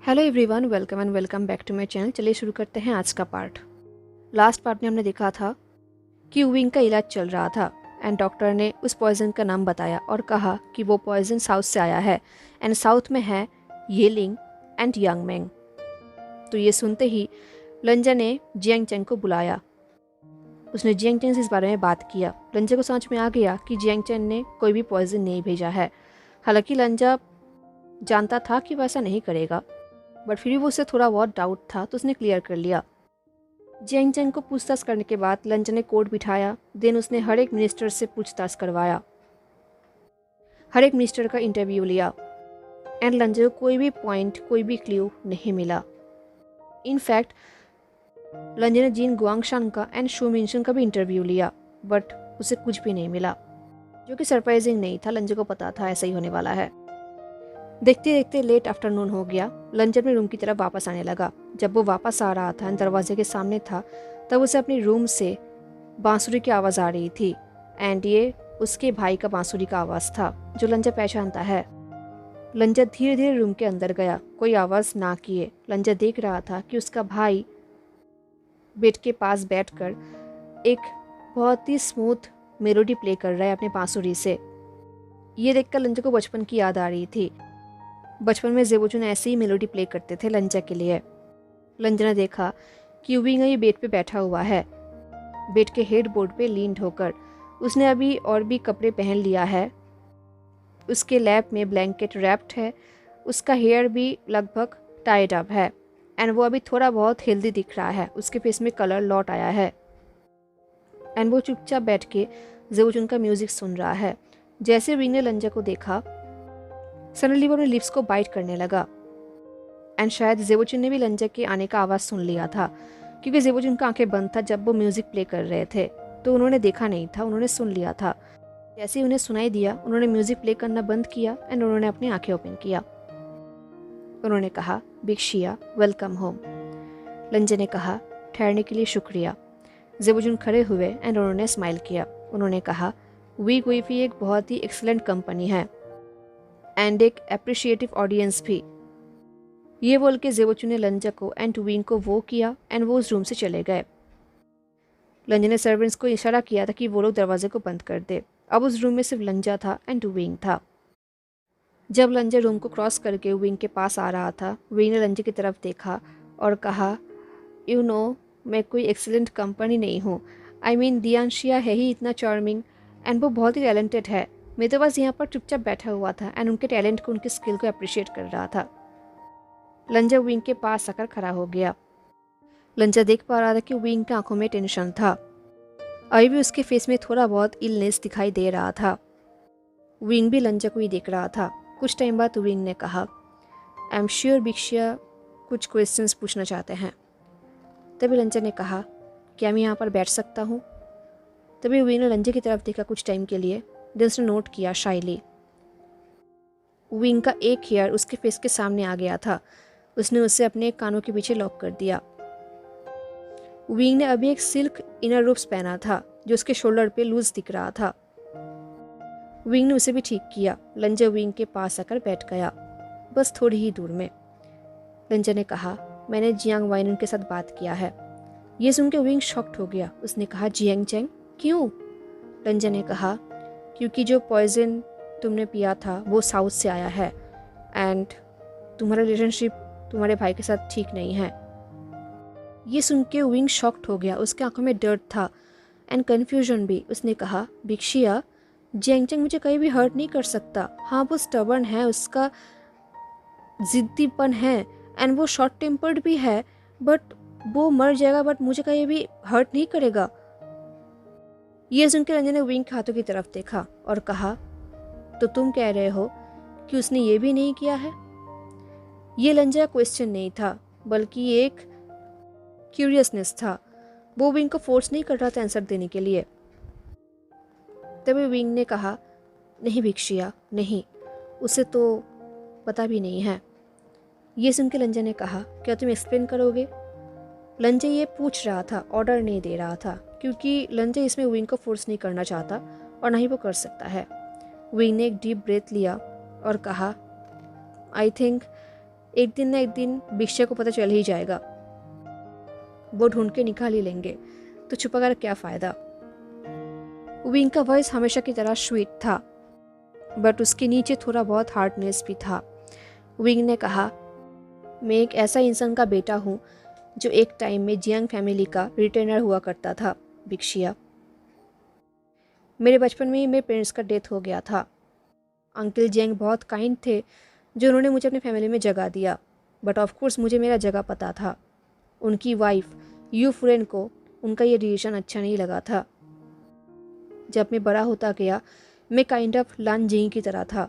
Hello everyone, welcome back to my channel. चलिए शुरू करते हैं आज का पार्ट। लास्ट पार्ट में हमने देखा था कि विंग का इलाज चल रहा था एंड डॉक्टर ने उस पॉइजन का नाम बताया और कहा कि वो पॉइजन साउथ से आया है एंड साउथ में है येलिंग एंड यांगमेंग। तो ये सुनते ही लंजा ने जियांग चेंग को बुलाया। उसने जियांग चेंग से इस बारे में बात किया। लंजा को समझ में आ गया कि जियांग चेंग ने कोई भी पॉइजन नहीं भेजा है। हालांकि लंजा जानता था कि वैसा नहीं करेगा, बट फिर भी वो उससे थोड़ा बहुत डाउट था, तो उसने क्लियर कर लिया। जियांग चेंग को पूछताछ करने के बाद लंजा ने कोर्ट बिठाया। देन उसने हर एक मिनिस्टर से पूछताछ करवाया, हर एक मिनिस्टर का इंटरव्यू लिया एंड लंजा को कोई भी पॉइंट, कोई भी क्ल्यू नहीं मिला। इनफैक्ट लंजा ने जिन गुआंगशान का एंड शू मिनशन का भी इंटरव्यू लिया, बट उसे कुछ भी नहीं मिला, जो कि सरप्राइजिंग नहीं था। लंजा को पता था ऐसा ही होने वाला है। देखते देखते लेट आफ्टरनून हो गया। लंजा अपने रूम की तरफ वापस आने लगा। जब वो वापस आ रहा था, दरवाजे के सामने था, तब उसे अपने रूम से बांसुरी की आवाज़ आ रही थी एंड ये उसके भाई का बांसुरी का आवाज़ था, जो लंजा पहचानता है। लंजा धीरे धीरे रूम के अंदर गया, कोई आवाज़ ना किए। लंजा देख रहा था कि उसका भाई बेड के पास बैठकर एक बहुत ही स्मूथ मेलोडी प्ले कर रहा है अपने बांसुरी से। ये देखकर लंजा को बचपन की याद आ रही थी। बचपन में जेबोचुन ऐसी ही मेलोडी प्ले करते थे लंजा के लिए। लंजा ने देखा कि विंग ये बेड पे बैठा हुआ है, बेड के हेड बोर्ड पे लीन होकर। उसने अभी और भी कपड़े पहन लिया है, उसके लैप में ब्लैंकेट रैप्ड है, उसका हेयर भी लगभग टाइड अप है एंड वो अभी थोड़ा बहुत हेल्दी दिख रहा है। उसके फेस में कलर लौट आया है एंड वो चुपचाप बैठ के जेबोचुन का म्यूजिक सुन रहा है। जैसे विंग ने लंजा को देखा, सडनली वो अपने लिप्स को बाइट करने लगा एंड शायद जेबोचुन ने भी लंजा के आने का आवाज़ सुन लिया था, क्योंकि जेबोचुन का आंखें बंद था जब वो म्यूजिक प्ले कर रहे थे, तो उन्होंने देखा नहीं था, उन्होंने सुन लिया था। जैसे ही उन्हें सुनाई दिया, उन्होंने म्यूजिक प्ले करना बंद किया एंड उन्होंने अपनी आंखें ओपन किया। उन्होंने कहा, बिग शिया, वेलकम होम। लंजा ने कहा, ठहरने के लिए शुक्रिया। जेबोचुन खड़े हुए एंड उन्होंने स्माइल किया। उन्होंने कहा, वी गुइफी एक बहुत ही एक्सीलेंट कंपनी है एंड एक अप्रिशिएटिव ऑडियंस भी। ये बोल के जेबोचुन ने लंजा को एंड विंग को वो किया एंड वो उस रूम से चले गए। लंजा ने सर्वेंट्स को इशारा किया था कि वो लोग दरवाजे को बंद कर दे। अब उस रूम में सिर्फ लंजा था एंड विंग था। जब लंजा रूम को क्रॉस करके विंग के पास आ रहा था, विंग ने लंजा की तरफ देखा और कहा, यू नो, मैं कोई एक्सीलेंट कंपनी नहीं हूँ। आई मीन दियांशिया है ही इतना चार्मिंग एंड वो बहुत ही टैलेंटेड है। मैं तो बस यहाँ पर चुपचाप बैठा हुआ था एंड उनके टैलेंट को, उनकी स्किल को अप्रिशिएट कर रहा था। लंजा विंग के पास आकर खड़ा हो गया। लंजा देख पा रहा था कि विंग की आंखों में टेंशन था, अभी भी उसके फेस में थोड़ा बहुत इलनेस दिखाई दे रहा था। विंग भी लंजा को ही देख रहा था। कुछ टाइम बाद विंग ने कहा, आई एम श्योर बिक्शिया कुछ क्वेश्चंस पूछना चाहते हैं। तभी लंजा ने कहा, क्या मैं यहाँ पर बैठ सकता हूँ? तभी विंग ने लंजा की तरफ देखा कुछ टाइम के लिए, देन उसने नोट किया शाइली। विंग का एक हेयर उसके फेस के सामने आ गया था। उसने उसे अपने कानों के पीछे लॉक कर दिया। विंग ने अभी एक सिल्क इनर रूप्स पहना था, जो उसके शोल्डर पे लूज दिख रहा था। विंग ने उसे भी ठीक किया। लंजा विंग के पास आकर बैठ गया, बस थोड़ी ही दूर में। लंजा ने कहा, मैंने जियांग वाइनन के साथ बात किया है। ये सुनकर विंग शॉक्ड हो गया। उसने कहा, जियांग चेंग, क्यों? लंजा ने कहा, क्योंकि जो पॉइजन तुमने पिया था वो साउथ से आया है एंड तुम्हारा रिलेशनशिप तुम्हारे भाई के साथ ठीक नहीं है। ये सुन के विंग शॉक्ड हो गया। उसके आंखों में डर था एंड कन्फ्यूजन भी। उसने कहा, बिक्शिया, जियांग चेंग मुझे कहीं भी हर्ट नहीं कर सकता। हाँ, वो स्टबर्न है, उसका जिद्दीपन है एंड वो शॉर्ट टेम्पर्ड भी है, बट वो मर जाएगा, बट मुझे कहीं भी हर्ट नहीं करेगा। ये सुनकर रंजन ने विंग के हाथों की तरफ देखा और कहा, तो तुम कह रहे हो कि उसने ये भी नहीं किया है? ये लंजा क्वेश्चन नहीं था, बल्कि एक क्यूरियसनेस था। वो विंग को फोर्स नहीं कर रहा था आंसर देने के लिए। तभी विंग ने कहा, नहीं बिक्शिया, नहीं, उसे तो पता भी नहीं है। ये सुनकर लंजा ने कहा, क्या तुम एक्सप्लेन करोगे? लंजा ये पूछ रहा था, ऑर्डर नहीं दे रहा था, क्योंकि लंजा इसमें विंग को फोर्स नहीं करना चाहता और ना ही वो कर सकता है। विंग ने एक डीप ब्रेथ लिया और कहा, आई थिंक एक दिन ना एक दिन भिक्षा को पता चल ही जाएगा, वो ढूंढ के निकाल ही लेंगे, तो छुपा कर क्या फ़ायदा। विंग का वॉइस हमेशा की तरह स्वीट था, बट उसके नीचे थोड़ा बहुत हार्डनेस भी था। विंग ने कहा, मैं एक ऐसा इंसान का बेटा हूँ जो एक टाइम में जियांग फैमिली का रिटेनर हुआ करता था, भिक्षिया। मेरे बचपन में ही मेरे पेरेंट्स का डेथ हो गया था। अंकल जियांग बहुत काइंड थे जो उन्होंने मुझे अपनी फैमिली में जगह दिया, बट ऑफ कोर्स मुझे मेरा जगह पता था। उनकी वाइफ यू फुरेन को उनका ये डिसीजन अच्छा नहीं लगा था। जब मैं बड़ा होता गया, मैं काइंड ऑफ लान जिंग की तरह था।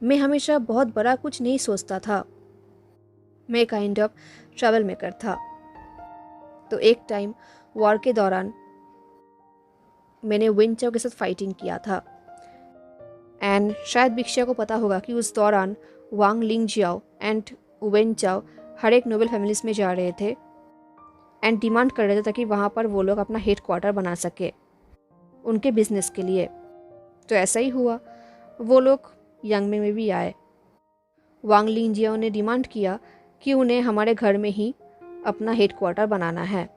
मैं हमेशा बहुत बड़ा कुछ नहीं सोचता था। मैं काइंड ऑफ ट्रैवल मेकर था। तो एक टाइम वॉर के दौरान मैंने विन चाओ के साथ फाइटिंग किया था। एंड शायद भिक्षा को पता होगा कि उस दौरान वांग लिंग जियाओ एंड वेन चाओ हर एक नोबल फैमिलीज में जा रहे थे एंड डिमांड कर रहे थे ताकि वहाँ पर वो लोग अपना हेड क्वार्टर बना सके उनके बिजनेस के लिए। तो ऐसा ही हुआ, वो लोग यांगमे में भी आए। वांग लिंग जियाओ ने डिमांड किया कि उन्हें हमारे घर में ही अपना हेड क्वार्टर बनाना है।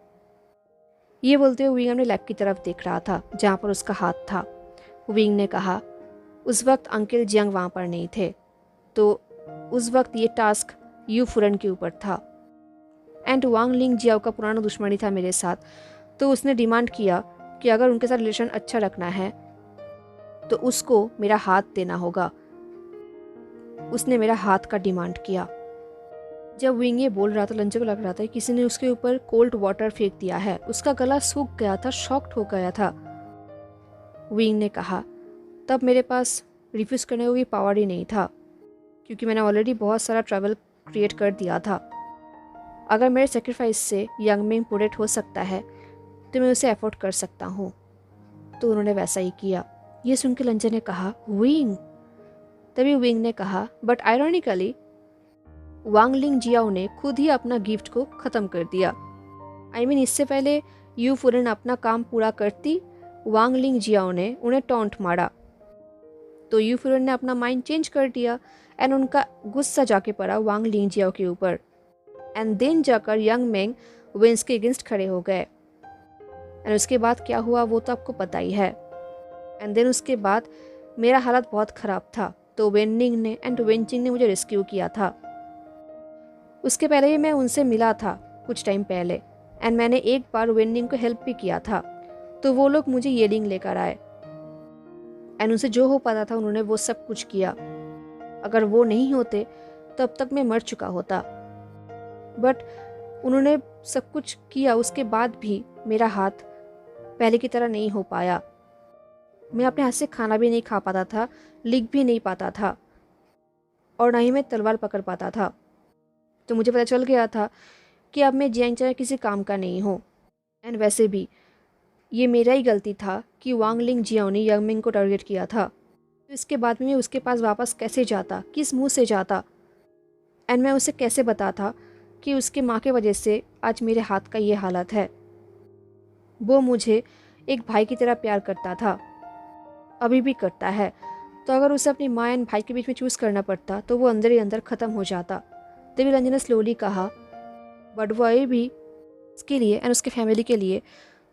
ये बोलते हुए विंग अपने लैब की तरफ देख रहा था जहाँ पर उसका हाथ था। विंग ने कहा, उस वक्त अंकल जियांग वहाँ पर नहीं थे, तो उस वक्त ये टास्क यू फुरन के ऊपर था। एंड वांग लिंग जियाओ का पुराना दुश्मनी था मेरे साथ, तो उसने डिमांड किया कि अगर उनके साथ रिलेशन अच्छा रखना है तो उसको मेरा हाथ देना होगा। उसने मेरा हाथ का डिमांड किया। जब विंग ये बोल रहा था, लंचे को लग रहा था किसी ने उसके ऊपर कोल्ड वाटर फेंक दिया है। उसका गला सूख गया था, शॉक्ड हो गया था। विंग ने कहा, तब मेरे पास रिफ्यूज़ करने को कोई पावर ही नहीं था, क्योंकि मैंने ऑलरेडी बहुत सारा ट्रैवल क्रिएट कर दिया था। अगर मेरे सेक्रीफाइस से यांगमिंग प्रोटेक्ट हो सकता है तो मैं उसे अफोर्ड कर सकता हूँ। तो उन्होंने वैसा ही किया। ये सुन के लंचे ने कहा, विंग। तभी विंग ने कहा, बट आयरॉनिकली वांग लिंग जियाओ ने खुद ही अपना गिफ्ट को ख़त्म कर दिया। इससे पहले यू फुरन अपना काम पूरा करती, वांग लिंग जियाओ ने उन्हें टॉन्ट मारा। तो यू फुरन ने अपना माइंड चेंज कर दिया एंड उनका गुस्सा जाके पड़ा वांग लिंग जियाओ के ऊपर। एंड देन जाकर यंग मेंग विंस के अगेंस्ट खड़े हो गए। एंड उसके बाद क्या हुआ वो तो आपको पता ही है। एंड देन उसके बाद मेरा हालत बहुत ख़राब था, तो वेननिंग ने एंड वेनचिंग ने मुझे रेस्क्यू किया था। उसके पहले ही मैं उनसे मिला था कुछ टाइम पहले, एंड मैंने एक बार वेननिंग को हेल्प भी किया था। तो वो लोग मुझे येलिंग लेकर आए एंड उनसे जो हो पाता था उन्होंने वो सब कुछ किया। अगर वो नहीं होते तो अब तक मैं मर चुका होता, बट उन्होंने सब कुछ किया। उसके बाद भी मेरा हाथ पहले की तरह नहीं हो पाया। मैं अपने हाथ से खाना भी नहीं खा पाता था, लिख भी नहीं पाता था, और ना ही मैं तलवार पकड़ पाता था। तो मुझे पता चल गया था कि अब मैं जियांग चाहे किसी काम का नहीं हूँ। एंड वैसे भी ये मेरा ही गलती था कि वांग लिंग जियाओ ने यांगमिंग को टारगेट किया था। तो इसके बाद में मैं उसके पास वापस कैसे जाता, किस मुंह से जाता, एंड मैं उसे कैसे बताता कि उसके माँ के वजह से आज मेरे हाथ का ये हालत है। वो मुझे एक भाई की तरह प्यार करता था, अभी भी करता है। तो अगर उसे अपनी माँ एंड भाई के बीच में चूज़ करना पड़ता तो वो अंदर ही अंदर ख़त्म हो जाता। तभी रंजन ने स्लोली कहा, बट वो अभी भी उसके लिए एंड उसके फैमिली के लिए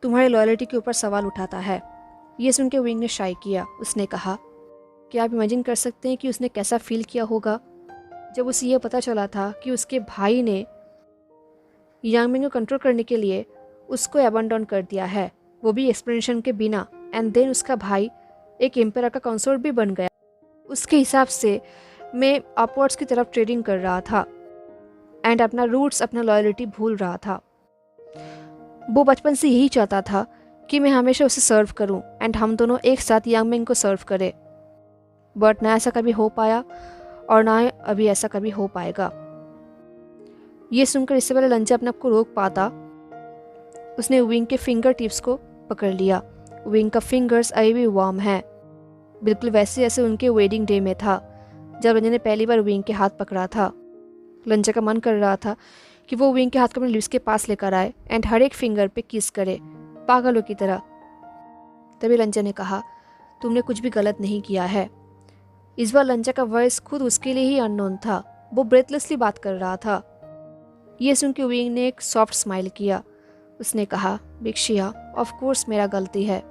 तुम्हारी लॉयल्टी के ऊपर सवाल उठाता है। ये सुन के विंग ने शाई किया। उसने कहा, क्या आप इमेजिन कर सकते हैं कि उसने कैसा फील किया होगा जब उसे ये पता चला था कि उसके भाई ने यांगमिंग को कंट्रोल करने के लिए उसको अबंडन कर दिया है, वो भी एक्सप्लेनेशन के बिना। एंड देन उसका भाई एक एम्पायर का कंसोर्ट भी बन गया। उसके हिसाब से मैं अपवर्ड्स की तरफ ट्रेडिंग कर रहा था एंड अपना रूट्स, अपना लॉयल्टी भूल रहा था। वो बचपन से यही चाहता था कि मैं हमेशा उसे सर्व करूं एंड हम दोनों एक साथ यांगमिंग को सर्व करें, बट ना ऐसा कभी हो पाया और ना अभी ऐसा कभी हो पाएगा। ये सुनकर इससे पहले लंचा अपने आप को रोक पाता, उसने विंग के फिंगर टिप्स को पकड़ लिया। विंग का फिंगर्स अभी भी वार्म है, बिल्कुल वैसे जैसे उनके वेडिंग डे में था जब रंजन ने पहली बार विंग के हाथ पकड़ा था। लंचा का मन कर रहा था कि वो विंग के हाथ को अपने लिप्स के पास लेकर आए एंड हर एक फिंगर पे किस करे, पागलों की तरह। तभी लंचा ने कहा, तुमने कुछ भी गलत नहीं किया है। इस बार लंचा का वॉइस खुद उसके लिए ही अननोन था। वो ब्रेथलेसली बात कर रहा था। ये सुन के विंग ने एक सॉफ्ट स्माइल किया। उसने कहा, विक्शिया, ऑफ कोर्स मेरा गलती है।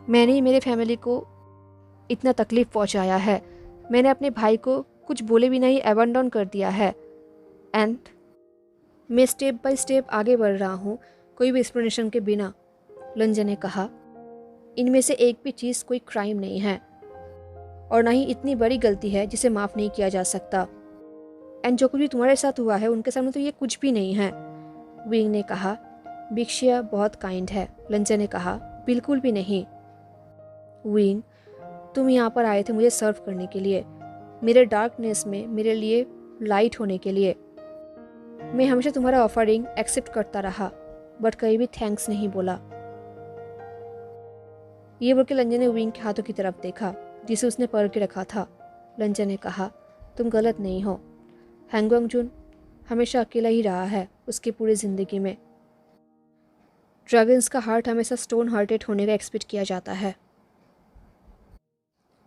मैंने ही मेरे फैमिली को इतना तकलीफ पहुंचाया है। मैंने अपने भाई को कुछ बोले बिना ही अबैंडन कर दिया है एंड मैं स्टेप बाय स्टेप आगे बढ़ रहा हूँ, कोई भी एक्सप्लेनेशन के बिना। लंजा ने कहा, इनमें से एक भी चीज़ कोई क्राइम नहीं है और ना ही इतनी बड़ी गलती है जिसे माफ़ नहीं किया जा सकता। एंड जो कुछ भी तुम्हारे साथ हुआ है उनके सामने तो ये कुछ भी नहीं है। विंग ने कहा, विक्शिया बहुत काइंड है। लंजा ने कहा, बिल्कुल भी नहीं। विंग, तुम यहाँ पर आए थे मुझे सर्व करने के लिए, मेरे डार्कनेस में मेरे लिए लाइट होने के लिए। मैं हमेशा तुम्हारा ऑफरिंग एक्सेप्ट करता रहा, बट कभी भी थैंक्स नहीं बोला। ये बोल के लंजा ने विंग के हाथों की तरफ देखा जिसे उसने पकड़ के रखा था। लंजा ने कहा, तुम गलत नहीं हो। हैंगवांग जुन हमेशा अकेला ही रहा है उसकी पूरी ज़िंदगी में। ड्रैगन्स का हार्ट हमेशा स्टोन हार्टेड होने का एक्सपेक्ट किया जाता है।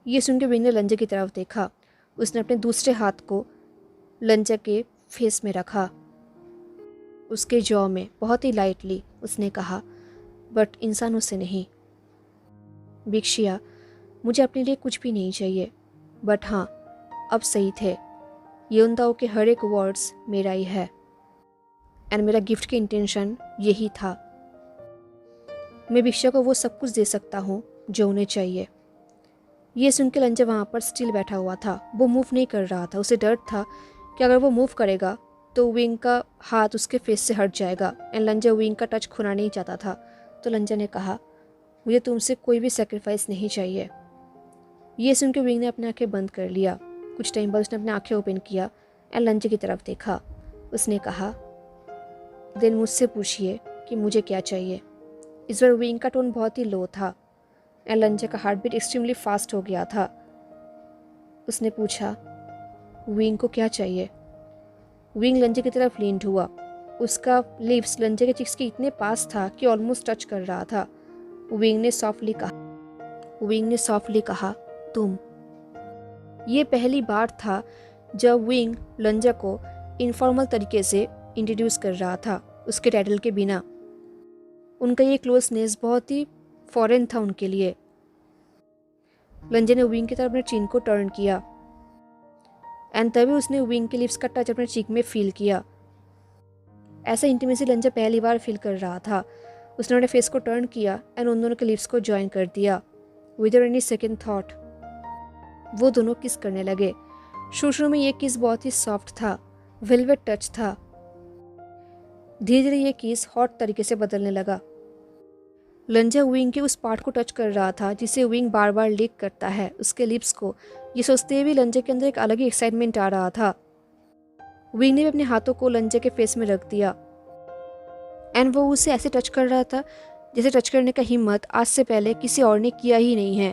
ये सुन के विंग ने लंजा की तरफ देखा। उसने अपने दूसरे हाथ को लंजा के फेस में रखा, उसके जॉ में बहुत ही लाइटली। उसने कहा, बट इंसानों से नहीं। विक्शिया, मुझे अपने लिए कुछ भी नहीं चाहिए, बट हाँ, अब सही थे। योंदाओ के हर एक वर्ड्स मेरा ही है एंड मेरा गिफ्ट की इंटेंशन यही था। मैं विक्शिया को वो सब कुछ दे सकता हूँ जो उन्हें चाहिए। ये सुन के लंजा वहाँ पर स्टिल बैठा हुआ था। वो मूव नहीं कर रहा था। उसे डर था कि अगर वो मूव करेगा तो विंग का हाथ उसके फेस से हट जाएगा एंड लंजा विंग का टच खोना नहीं चाहता था। तो लंजा ने कहा, मुझे तुमसे कोई भी सेक्रीफाइस नहीं चाहिए। ये सुन के विंग ने अपनी आंखें बंद कर लिया। कुछ टाइम बाद उसने अपनी आंखें ओपन किया एंड लंजा की तरफ देखा। उसने कहा, देन मुझसे पूछिए कि मुझे क्या चाहिए। इस बार विंग का टोन बहुत ही लो था एंड लंजा का हार्ट बीट एक्सट्रीमली फास्ट हो गया था। उसने पूछा, विंग को क्या चाहिए। विंग लंजे की तरफ लीन्ड हुआ। उसका लिप्स लंजे के चिक्स के इतने पास था कि ऑलमोस्ट टच कर रहा था। विंग ने सॉफ्टली कहा, तुम। ये पहली बार था जब विंग लंजा को इनफॉर्मल तरीके से इंट्रोड्यूस कर रहा था उसके टाइटल के बिना। उनका ये क्लोजनेस बहुत ही फॉरेन था उनके लिए। लंजा ने विंग की तरफ अपने चिन को टर्न किया एंड तभी उसने विंग के लिप्स का टच अपने चीक में फील किया। ऐसा इंटीमेसी लंजा पहली बार फील कर रहा था। उसने अपने फेस को टर्न किया एंड उन दोनों के लिप्स को ज्वाइन कर दिया। विदाउट एनी सेकेंड थॉट वो दोनों किस करने लगे। शुरू में ये किस बहुत ही सॉफ्ट था, वेलवेट टच था। धीरे धीरे ये किस हॉट तरीके से बदलने लगा। लंजा विंग के उस पार्ट को टच कर रहा था जिसे विंग बार बार लीक करता है, उसके लिप्स को। ये सोचते हुए लंजा के अंदर एक अलग ही एक्साइटमेंट आ रहा था। विंग ने भी अपने हाथों को लंजा के फेस में रख दिया एंड वो उसे ऐसे टच कर रहा था जैसे टच करने का हिम्मत आज से पहले किसी और ने किया ही नहीं है।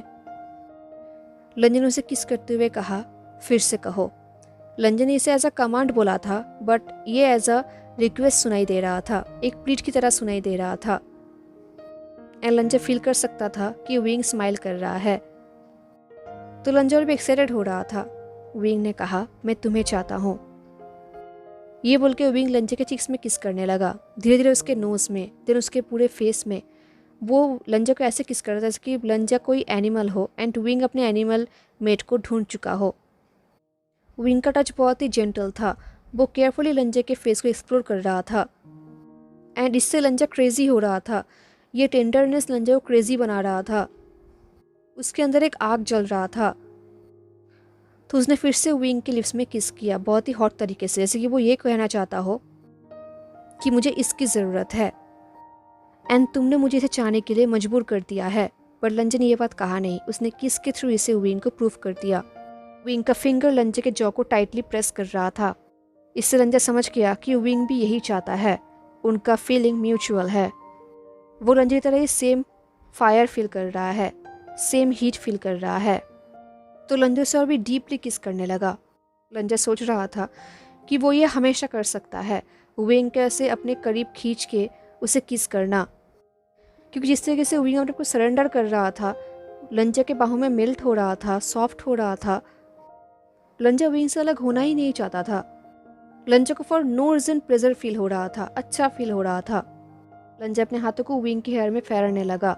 लंजा ने उसे किस करते हुए कहा, फिर से कहो। लंजा ने इसे एज अ कमांड बोला था, बट ये एज अ रिक्वेस्ट सुनाई दे रहा था, एक प्लीट की तरह सुनाई दे रहा था। एंड लंजा फील कर सकता था कि विंग स्माइल कर रहा है। तो लंजा और भी एक्साइटेड हो रहा था। विंग ने कहा, मैं तुम्हें चाहता हूँ। ये बोल के विंग लंजा के चिक्स में किस करने लगा, धीरे धीरे उसके नोज में, देन उसके पूरे फेस में। वो लंजा को ऐसे किस कर रहा था जैसे कि लंजा कोई एनिमल हो एंड विंग अपने एनिमल मेट को ढूंढ चुका हो। विंग का टच बहुत ही जेंटल था। वो केयरफुली लंजा के फेस को एक्सप्लोर कर रहा था एंड इससे लंजा क्रेजी हो रहा था। ये टेंडरनेस लंजा को क्रेजी बना रहा था। उसके अंदर एक आग जल रहा था। तो उसने फिर से विंग के लिप्स में किस किया बहुत ही हॉट तरीके से, जैसे कि वो ये कहना चाहता हो कि मुझे इसकी ज़रूरत है एंड तुमने मुझे इसे चाहने के लिए मजबूर कर दिया है। पर लंजा ने यह बात कहा नहीं। उसने किस के थ्रू इसे विंग को प्रूफ कर दिया। विंग का फिंगर लंजा के जॉ को टाइटली प्रेस कर रहा था। इससे लंजा समझ गया कि विंग भी यही चाहता है। उनका फीलिंग म्यूचुअल है। वो लंजा की तरह ही सेम फायर फील कर रहा है, सेम हीट फील कर रहा है। तो लंजा से और भी डीपली किस करने लगा। लंजा सोच रहा था कि वो ये हमेशा कर सकता है, विंग कैसे अपने करीब खींच के उसे किस करना। क्योंकि जिस तरीके से विंग अपने को सरेंडर कर रहा था, लंजा के बाहों में मेल्ट हो रहा था, सॉफ्ट हो रहा था, लंजा विंग से अलग होना ही नहीं चाहता था। लंजा को for no reason pleasure feel हो रहा था, अच्छा फील हो रहा था। लंजा अपने हाथों को विंग के हेयर में फेरने लगा,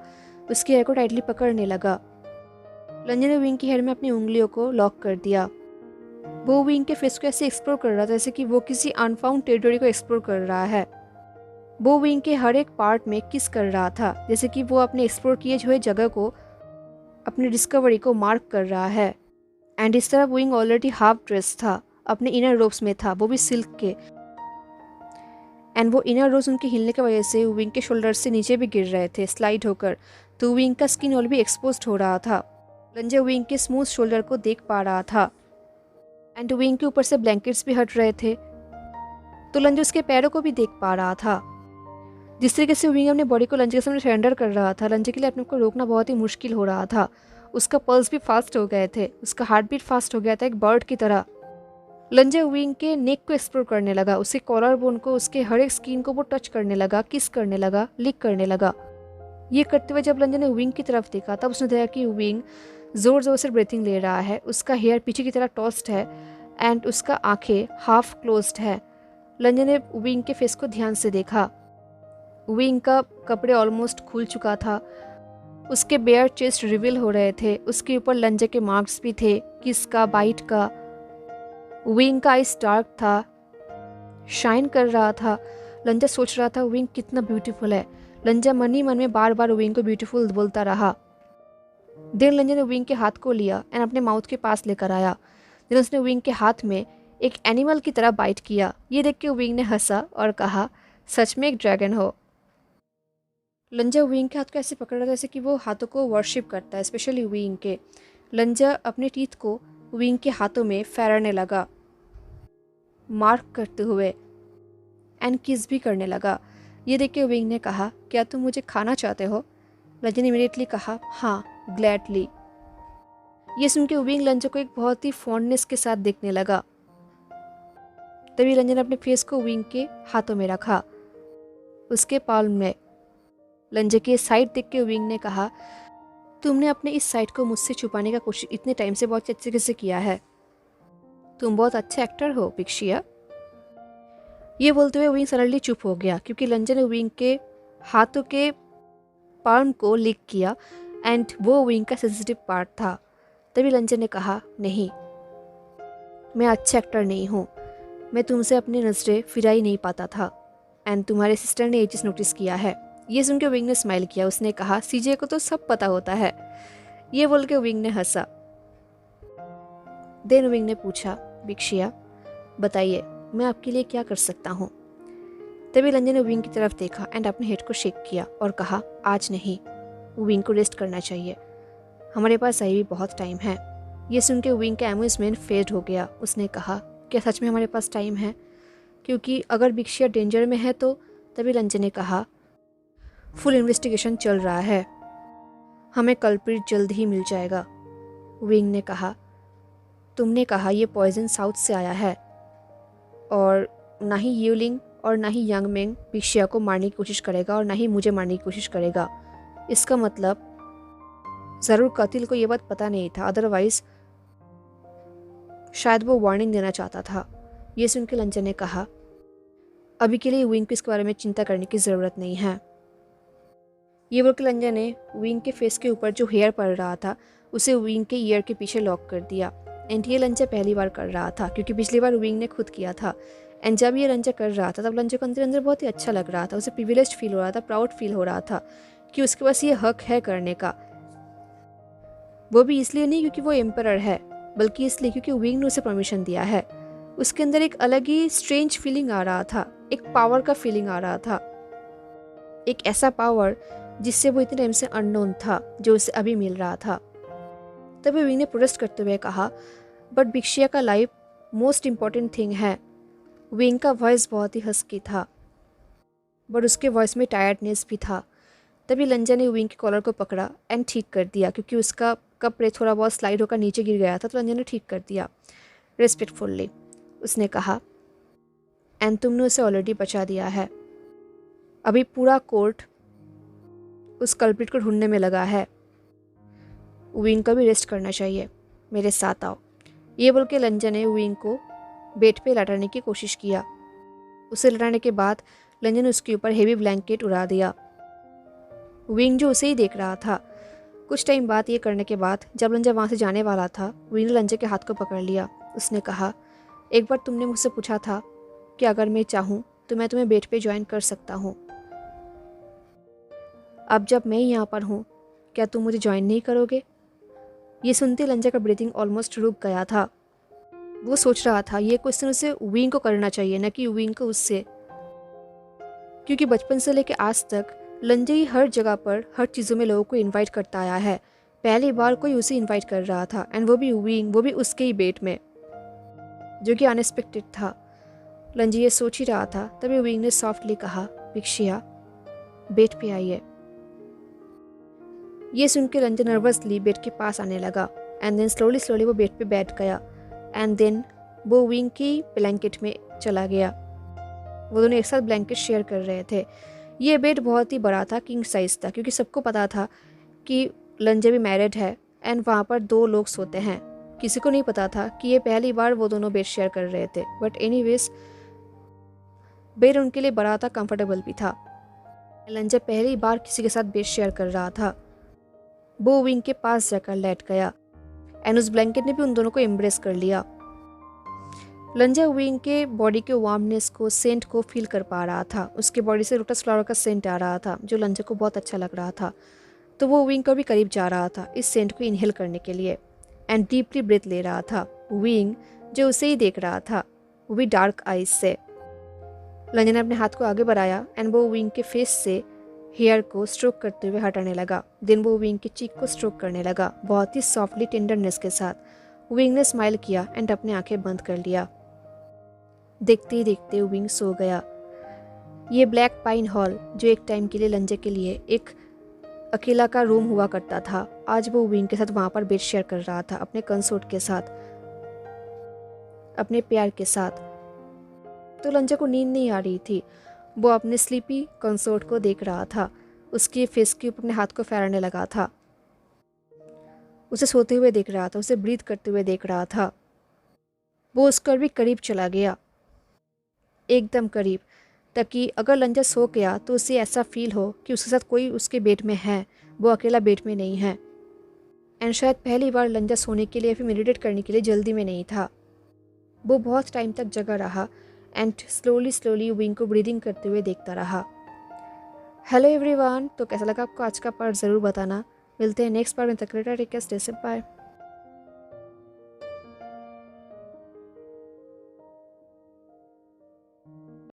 उसके हेयर को टाइटली पकड़ने लगा। लंजा ने विंग के हेयर में अपनी उंगलियों को लॉक कर दिया। वो विंग के फेस को ऐसे एक्सप्लोर कर रहा था जैसे कि वो किसी अनफाउंड टेरिटोरी को एक्सप्लोर कर रहा है। वो विंग के हर एक पार्ट में किस कर रहा था जैसे कि वो अपने एक्सप्लोर किए हुए जगह को, अपनी डिस्कवरी को मार्क कर रहा है। एंड इस तरह विंग ऑलरेडी हाफ ड्रेस था, अपने इनर रोब्स में था, वो भी सिल्क के। एंड वो इनर रोब्स उनके हिलने की वजह से विंग के शोल्डर से नीचे भी गिर रहे थे स्लाइड होकर, तो विंग का स्किन ऑल भी एक्सपोज्ड हो रहा था। लंजा विंग के स्मूथ शोल्डर को देख पा रहा था एंड विंग के ऊपर से ब्लैंकेट्स भी हट रहे थे, तो लंजा उसके पैरों को भी देख पा रहा था। जिस तरीके से विंग अपने बॉडी को लंजा के सामने सरेंडर कर रहा था, लंजा के लिए अपने को रोकना बहुत ही मुश्किल हो रहा था। उसका पल्स भी फास्ट हो गए थे, उसका हार्ट बीट फास्ट हो गया था एक बर्ड की तरह। लंजा विंग के नेक को एक्सप्लोर करने लगा, उसके कॉलर बोन को, उसके हर एक स्किन को वो टच करने लगा, किस करने लगा, लिक करने लगा। ये करते हुए जब लंजा ने विंग की तरफ देखा तब उसने देखा कि विंग ज़ोर ज़ोर से ब्रीथिंग ले रहा है, उसका हेयर पीछे की तरह टॉस्ड है एंड उसका आंखें हाफ क्लोज्ड है। लंजा ने विंग के फेस को ध्यान से देखा। विंग का कपड़े ऑलमोस्ट खुल चुका था, उसके बेयर चेस्ट रिवील हो रहे थे, उसके ऊपर लंजा के मार्क्स भी थे, किस का, बाइट का। विंग का आइस डार्क था, शाइन कर रहा था। लंजा सोच रहा था विंग कितना ब्यूटीफुल है। लंजा मन ही मन में बार बार विंग को ब्यूटीफुल बोलता रहा। देन लंजा ने विंग के हाथ को लिया एंड अपने माउथ के पास लेकर आया। देन उसने विंग के हाथ में एक एनिमल की तरह बाइट किया। ये देख के विंग ने हंसा और कहा, सच में एक ड्रैगन हो। लंजा विंग के हाथ को ऐसे पकड़ रहा था जैसे कि वो हाथों को वर्शिप करता है, स्पेशली विंग के। लंजा अपने टीथ को विंग के हाथों में फेरने लगा, मार्क करते हुए, एंड किस भी करने लगा। ये देख के विंग ने कहा, क्या तुम मुझे खाना चाहते हो? लंजा ने इमीडिएटली कहा, हाँ, ग्लैडली। ये सुन के विंग लंजा को एक बहुत ही फॉन्डनेस के साथ देखने लगा। तभी लंजा ने अपने फेस को विंग के हाथों में रखा, उसके पाल्म में। लंजा के साइड देख के विंग ने कहा, तुमने अपने इस साइड को मुझसे छुपाने का कोशिश इतने टाइम से बहुत अच्छे से किया है। तुम बहुत अच्छा एक्टर हो बिक्शिया। ये बोलते हुए विंग सडनली चुप हो गया क्योंकि लंजा ने विंग के हाथों के पाल्म को लिक किया एंड वो विंग का सेंसिटिव पार्ट था। तभी लंजा ने कहा, नहीं, मैं अच्छा एक्टर नहीं हूँ, मैं तुमसे अपनी नज़रें फिरा ही नहीं पाता था एंड तुम्हारे सिस्टर ने ये चीज़ नोटिस किया है। ये सुन के विंग ने स्माइल किया। उसने कहा, सीजे को तो सब पता होता है। ये बोल के विंग ने हंसा। देन विंग ने पूछा, बिक्शिया बताइए, मैं आपके लिए क्या कर सकता हूँ? तभी लंजा ने विंग की तरफ देखा एंड अपने हेड को शेक किया और कहा, आज नहीं, विंग को रेस्ट करना चाहिए, हमारे पास अभी भी बहुत टाइम है। ये सुन के विंग का एम्यूजमेंट फेड हो गया। उसने कहा, क्या सच में हमारे पास टाइम है? क्योंकि अगर बिक्शिया डेंजर में है तो? तभी लंजा ने कहा, फुल इन्वेस्टिगेशन चल रहा है, हमें कल्प्रिट जल्द ही मिल जाएगा। विंग ने कहा, तुमने कहा ये पॉइजन साउथ से आया है और ना ही यूलिंग और ना ही यांग मेंग बिक्शिया को मारने की कोशिश करेगा और ना ही मुझे मारने की कोशिश करेगा। इसका मतलब ज़रूर कातिल को ये बात पता नहीं था, अदरवाइज शायद वो वार्निंग देना चाहता था। ये सुन के लंजा ने कहा, अभी के लिए विंग को इसके बारे में चिंता करने की ज़रूरत नहीं है। ये बोल के लंजा ने विंग के फेस के ऊपर जो हेयर पड़ रहा था उसे विंग के ईयर के पीछे लॉक कर दिया। एंड ये लंजा पहली बार कर रहा था क्योंकि पिछली बार विंग ने खुद किया था। एंड जब ये लंजा कर रहा था तब लंजा को अंदर अंदर बहुत ही अच्छा लग रहा था, उसे प्रिविलेज्ड फील हो रहा था, प्राउड फील हो रहा था कि उसके पास ये हक है करने का। वो भी इसलिए नहीं क्योंकि वो एम्परर है, बल्कि इसलिए क्योंकि विंग ने उसे परमिशन दिया है। उसके अंदर एक अलग ही स्ट्रेंज फीलिंग आ रहा था, एक पावर का फीलिंग आ रहा था, एक ऐसा पावर जिससे वो इतने टाइम से अननोन था, जो उसे अभी मिल रहा था। तभी विंग ने प्रोटेस्ट करते हुए कहा, बट बिक्शिया का लाइफ मोस्ट इम्पॉर्टेंट थिंग है। विंग का वॉइस बहुत ही हस्की था, बट उसके वॉइस में टायर्डनेस भी था। तभी लंजा ने विंग के कॉलर को पकड़ा एंड ठीक कर दिया क्योंकि उसका कपड़े थोड़ा बहुत स्लाइड होकर नीचे गिर गया था, तो लंजा ने ठीक कर दिया रिस्पेक्टफुल्ली। उसने कहा, एंड तुमने उसे ऑलरेडी बचा दिया है, अभी पूरा कोर्ट उस कल्प्रिट को ढूंढने में लगा है। विंग को भी रेस्ट करना चाहिए, मेरे साथ आओ। ये बोल के लंजा ने विंग को बेड पे लटाने की कोशिश किया। उसे लटाने के बाद लंजा ने उसके ऊपर हेवी ब्लैंकेट उड़ा दिया। विंग जो उसे ही देख रहा था। कुछ टाइम बाद ये करने के बाद जब लंजा वहाँ से जाने वाला था, विंग ने लंजा के हाथ को पकड़ लिया। उसने कहा, एक बार तुमने मुझसे पूछा था कि अगर मैं चाहूँ तो मैं तुम्हें बेड पे ज्वाइन कर सकता हूँ। अब जब मैं यहाँ पर हूँ, क्या तुम मुझे ज्वाइन नहीं करोगे? ये सुनते लंजा का ब्रीथिंग ऑलमोस्ट रुक गया था। वो सोच रहा था ये क्वेश्चन उसे विंग को करना चाहिए, न कि विंग को उससे, क्योंकि बचपन से लेकर आज तक लंजा ही हर जगह पर हर चीज़ों में लोगों को इनवाइट करता आया है। पहली बार कोई उसे इनवाइट कर रहा था, एंड वो भी विंग, वो भी उसके ही बेड में, जो कि अनएक्सपेक्टेड था। लंजा ये सोच ही रहा था, तभी विंग ने सॉफ्टली कहा, विक्शिया बेड पे आइए। ये सुन के लंजा नर्वसली बेड के पास आने लगा, एंड देन स्लोली वो बेड पे बैठ गया, एंड देन वो विंग की ब्लैंकेट में चला गया। वो दोनों एक साथ ब्लैंकेट शेयर कर रहे थे। ये बेड बहुत ही बड़ा था, किंग साइज था, क्योंकि सबको पता था कि लंजा भी मैरिड है एंड वहाँ पर 2 लोग सोते हैं। किसी को नहीं पता था कि ये पहली बार वो दोनों बेड शेयर कर रहे थे। बट एनीवेज बेड उनके लिए बड़ा था, कंफर्टेबल भी था। लंजा पहली बार किसी के साथ बेड शेयर कर रहा था। वो विंग के पास जाकर लेट गया, एंड उस ब्लैंकेट ने भी उन दोनों को एम्ब्रेस कर लिया। लंजा विंग के बॉडी के वार्मनेस को, सेंट को फील कर पा रहा था। उसके बॉडी से लोटस फ्लावर का सेंट आ रहा था, जो लंजा को बहुत अच्छा लग रहा था। तो वो विंग को भी करीब जा रहा था इस सेंट को इनहेल करने के लिए, एंड डीपली ब्रेथ ले रहा था। विंग जो उसे ही देख रहा था, वो भी डार्क आइज से। लंजा ने अपने हाथ को आगे बढ़ाया, एंड वो विंग के फेस से हेयर को स्ट्रोक करते हुए हटाने लगा। देन वो विंग की चीक को स्ट्रोक करने लगा, बहुत ही सॉफ्टली, टेंडरनेस के साथ। विंग ने स्माइल किया एंड अपने आंखें बंद कर लिया। देखते ही देखते विंग सो गया। ये ब्लैक पाइन हॉल, जो एक टाइम के लिए लंजा के लिए एक अकेला का रूम हुआ करता था, आज वो विंग के साथ वहाँ पर बेड शेयर कर रहा था, अपने कंसोर्ट के साथ, अपने प्यार के साथ। तो लंजा को नींद नहीं आ रही थी। वो अपने स्लीपी कंसोर्ट को देख रहा था, उसके फेस के ऊपर अपने हाथ को फेरने लगा था, उसे सोते हुए देख रहा था, उसे ब्रीथ करते हुए देख रहा था। वो उसका भी करीब चला गया, एकदम करीब, ताकि अगर लंजा सो गया तो उसे ऐसा फील हो कि उसके साथ कोई उसके बेड में है, वो अकेला बेड में नहीं है। एंड शायद पहली बार लंजा सोने के लिए या फिर मेडिटेट करने के लिए जल्दी में नहीं था। वो बहुत टाइम तक जगा रहा, एंड स्लोली विंग को ब्रीदिंग करते हुए देखता रहा। हेलो एवरीवन, तो कैसा लगा आपको आज का पार्ट ज़रूर बताना। मिलते हैं नेक्स्ट पार्ट में। तक take care, stay safe, bye.